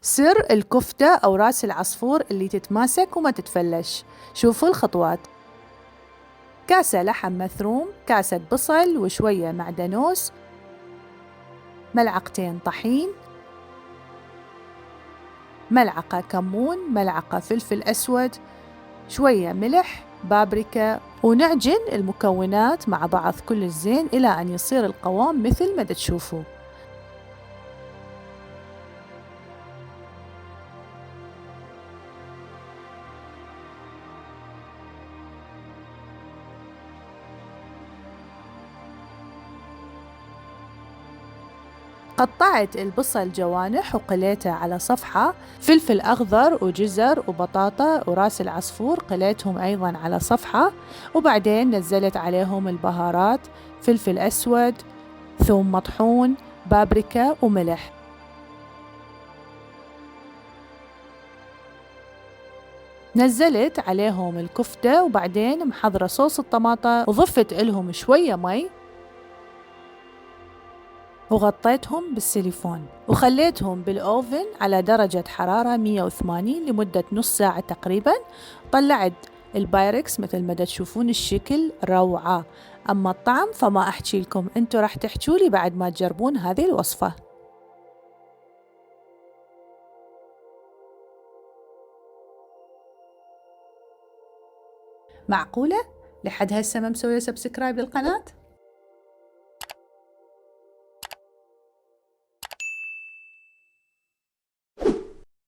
سر الكفتة أو راس العصفور اللي تتماسك وما تتفلش. شوفوا الخطوات: كاسة لحم مثروم، كاسة بصل وشوية معدنوس، ملعقتين طحين، ملعقة كمون، ملعقة فلفل أسود، شوية ملح، بابريكا، ونعجن المكونات مع بعض كل الزين إلى أن يصير القوام مثل ما تشوفوا. قطعت البصل جوانح وقليته على صفحة، فلفل أخضر وجزر وبطاطا وراس العصفور قليتهم أيضا على صفحة، وبعدين نزلت عليهم البهارات: فلفل أسود، ثوم مطحون، بابريكا وملح. نزلت عليهم الكفتة وبعدين محضرة صوص الطماطة وضفت لهم شوية مي وغطيتهم بالسيليفون وخليتهم بالأوفن على درجة حرارة 180 لمدة نص ساعة تقريبا. طلعت البايركس مثل ما تشوفون الشكل روعة. أما الطعم فما أحكي لكم، أنتوا راح تحكوا لي بعد ما تجربون هذه الوصفة. معقولة؟ لحد هسه ما مسوية سبسكرايب للقناة؟